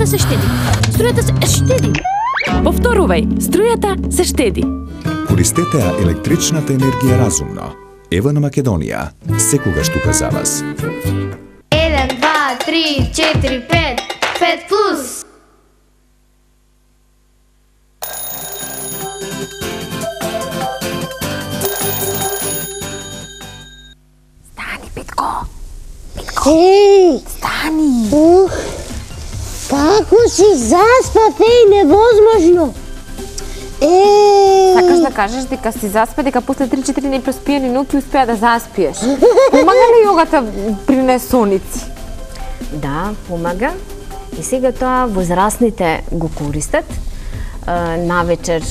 Струјата се штеди. Струјата се штеди. Повторувај, струјата се штеди. Користете електричната енергија разумно. Ева на Македонија, секогаш тука за вас. 1, 2, 3, 4, 5, 5 плюс. Стани, Петко. Еј! Стани. Како си заспат, невозможно. Сакаш да кажеш дека си заспа, дека после 3-4 непроспиени ноќи успеа да заспиеш. Помага ли јогата при несоници? Да, помага. И сега тоа возрастните го користат. Навечер,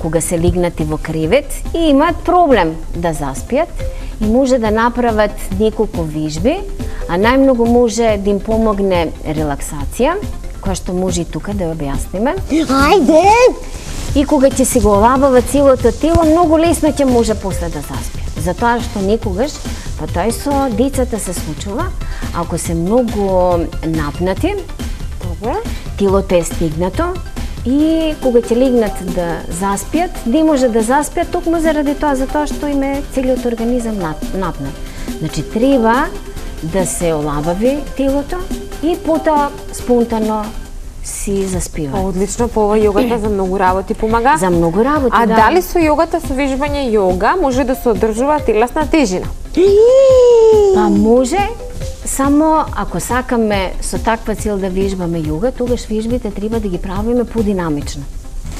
кога се лигнати во кревет и имаат проблем да заспијат и може да направат неколку вежби, а најмногу може да им помогне релаксација, која што може и тука да ја објасниме. Ајде! И кога ќе се го олабава целото тело, многу лесно ќе може после да заспиат. Затоа што некогаш, па тоа и со децата се случува, ако се многу напнати, телото е стигнато и кога ќе легнат да заспиат, не може да заспиат токму заради тоа, затоа што им е целиот организам напнат. Значи треба да се олабави телото и потоа спонтано си заспива. Одлично, по ова јогата за многу работи помага. За многу работи, А да. дали со јогата, со вежбање јога, може да се одржува телесна тежина? Па може, само ако сакаме со таква цел да вежбаме јога, тогаш вежбите треба да ги правиме подинамично.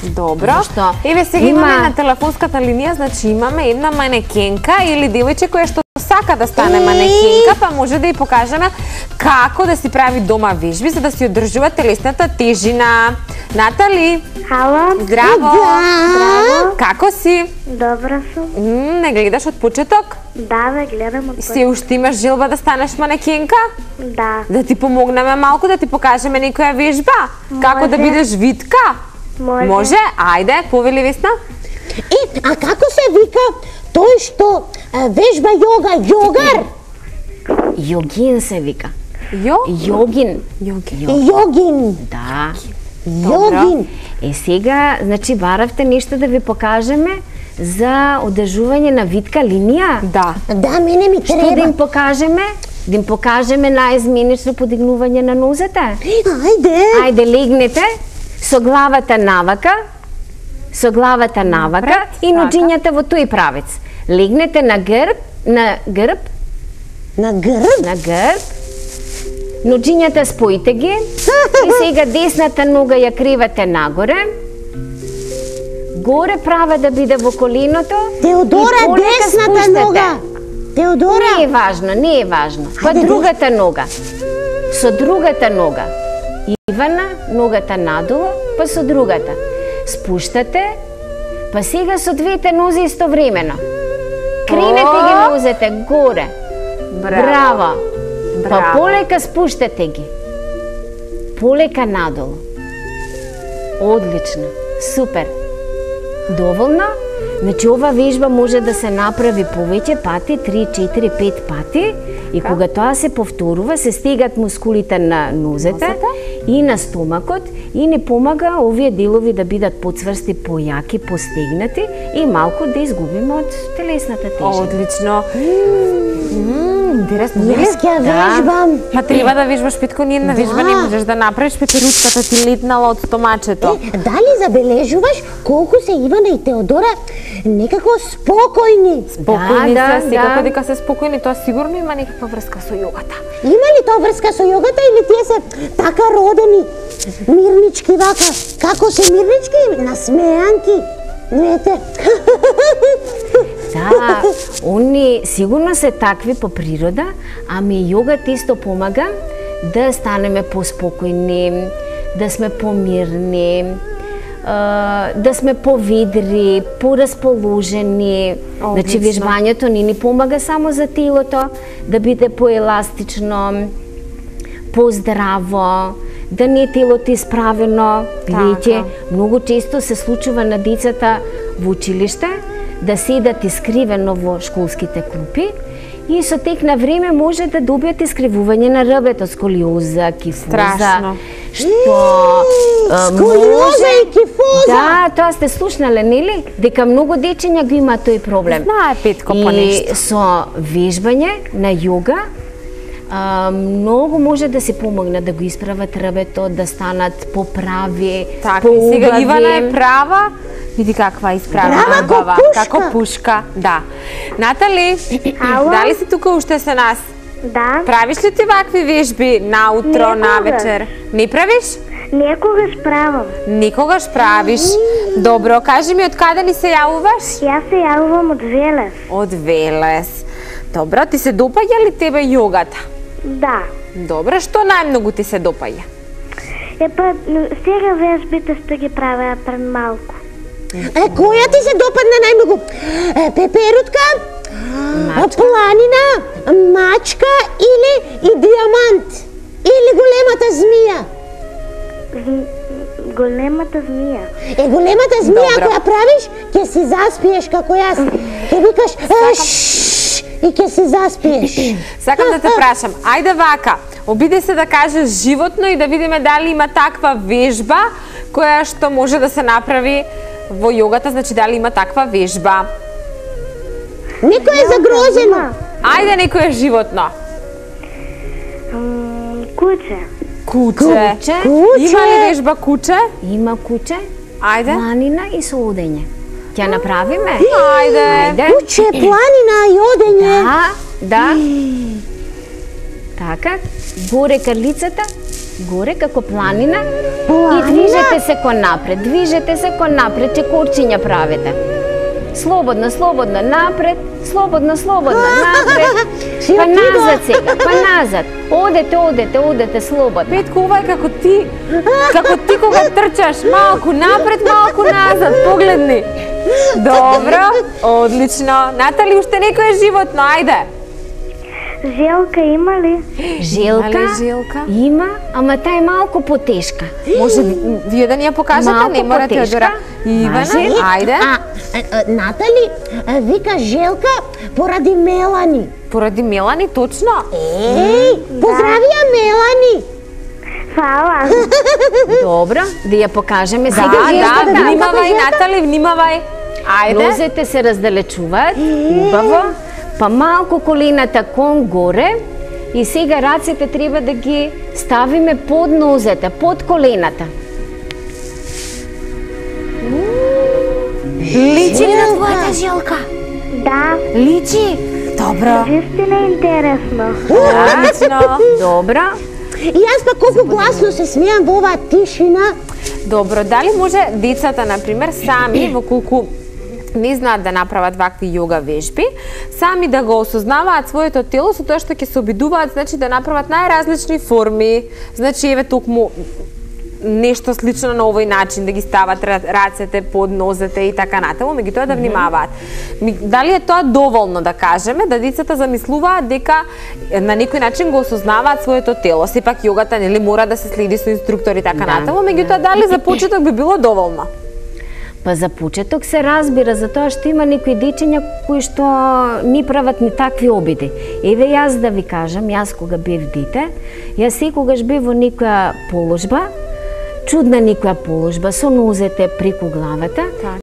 Добро. Зашто Еве сега има- имаме на телефонската линија, значи имаме една манекенка или девојче која што сака да стане манекенка, па може да ја покажеме како да си прави дома вежби за да си одржува телесната тежина. Натали, Хало, здраво. Здраво. Како си? добра сум. Не гледаш од почеток? Да, ве гледам од Се уште имаш желба да станеш манекенка? Да, Да ти помогнеме малку, да ти покажеме некоја вежба? Како да бидеш витка? може. Може? Ајде, повели Весна. А како се вика тој што вежба јога, јогар? Јогин се вика. Јо? Јогин. Јогин. Да. Јогин. Сега, значи, баравте нешто да ви покажеме за одржување на витка линија. Да. Да, мене ми Што да треба. им покажеме? Да им покажеме најизменично подигнување на нозете? Ајде. Ајде, легнете со главата навака, Напред, и ноџињата во тој правец. Легнете на грб, На грб? на грб, ноџињата споите ги и сега десната нога ја кривате нагоре, горе права да биде во коленото. Теодора, и полека десната спуштате. нога. Теодора. Не е важно, не е важно. Па Ајде, другата нога. Со другата нога. Ивана, ногата надолу, па со другата. Спуштате, па сега со двете нозе истовремено. Кренете ги нозете горе. Браво. Па полека спуштате ги. Полека надолу. Одлично. Супер. Доволно? Значи ова вежба може да се направи повеќе пати, 3, 4, 5 пати и кога тоа се повторува, се стегат мускулите на нозете и на стомакот и не помага овие делови да бидат поцврсти, појаки, постегнати и малку да изгубиме од телесната тежина. Одлично. Интересно. Јас ќе вежбам. Ма треба да вежбаш, Петко, ни една вежба не можеш да направиш, пеперучката ти летнала од стомачето. Дали забележуваш колку се Ивана и Теодора некако спокојни? Спокојни Да, се, секако да. дека се спокојни, тоа сигурно има некаква врска со јогата. Има ли тоа врска со јогата или тие се така родени, мирнички вака? Како се мирнички? Насмеанки. Ете. Да, они сигурно се такви по природа, ами јогата исто помага да станеме поспокојни, да сме помирни, да сме поведри, порасположени. Значи вежбањето ни помага само за телото, да биде поеластично, поздраво, да не е телото исправено. Видите, многу често се случува на децата во училиште да седат искривено во школските клупи и со тек на време може да добијат искривување на рбето, сколиоза, кифоза. Страшно. што сколиоза и кифоза. Да, тоа сте слушнале, нели? Дека многу дечиња го има тој проблем. Знае Петко по нешто. И со вежбање на јога многу може да се помогне да го исправат ребето, да станат поправи, Така, и сега Ивана е права. Види каква исправена Права ко убава, пушка. како пушка, да. Натали, Ало? дали си тука уште со нас? Да, Правиш ли ти вакви вежби наутро, Некогаш. навечер? Не правиш? некогаш правам. Никогаш правиш. Добро, кажи ми од каде ни се јавуваш? Јас се јавувам од Велес. Од Велес. Добро, ти се допаѓа ли тебе јогата? Да. Добро, што најмногу ти се допаѓа? Па, сега вежбите што ги правеа пред малку. Која ти се допадна најмногу? Пеперутка, планина, мачка или и диамант? Или големата змија? Големата змија. Големата змија Добро. која правиш, ќе си заспиеш како јас. Ќе викаш «Шш» и ќе си заспиеш. Сакам да те прашам, ајде вака, обиди се да кажеш животно и да видиме дали има таква вежба која што може да се направи во јогата, значи дали има таква вежба. Некој е загрозено. Ајде некое животно. Куче. Куче. Куче. Има ли вежба куче? Има куче, Ајде. планина и со одење. Ќе направиме? Ајде. Ајде. Куче, планина и одење. Да. Така, горе карлицата, горе како планина и движете се кон напред, чекорчиња правите. Слободно, слободно, напред, слободно, напред. Па назад сега, па назад. Одете, слободно. Петко, ова е како ти кога трчаш, малку напред, малку назад, погледни. Добро, одлично. Натали, уште некое животно, ајде. Желка има ли? Желка Има ли желка? има, ама таа е малку потешка. Може вие да ни ја покажете, Малку не мора потешка. Теодора. Ивана, Може. ајде. Натали вика Желка поради Мелани. Поради Мелани, точно? Поздравија Мелани. Фала. Добро, да ја покажеме Да, сега. да, да, внимавај, да. Натали, внимавај. Ајде. Нозете се раздалечуваат, убаво, па малку колената кон горе и сега рацете треба да ги ставиме под нозете, под колената. Личи ли на твојата желка? Да, Личи? Добро. вистина е интересно. Одлично. Добро. И јас па колку гласно се смеам во оваа тишина. Добро, дали може децата, например, сами, во колку не знаат да направат вакви јога вежби, сами да го осознаваат своето тело со тоа што ќе се обидуваат, значи да направат најразлични форми, значи еве токму нешто слично на овој начин, да ги стават рацете под нозете и така натаму, меѓутоа да внимаваат. Дали е тоа доволно да кажеме, да децата замислуваат дека на некој начин го осознаваат своето тело. Сепак јогата нели мора да се следи со инструктор и така натаму, меѓутоа дали за почеток би било доволно? Па за почеток се разбира, затоа што има некои дечиња кои што ни прават ни такви обиди. Еве јас да ви кажам, јас кога бев дете, јас секогаш бев во некоја положба, чудна некоја положба, со нозете преку главата,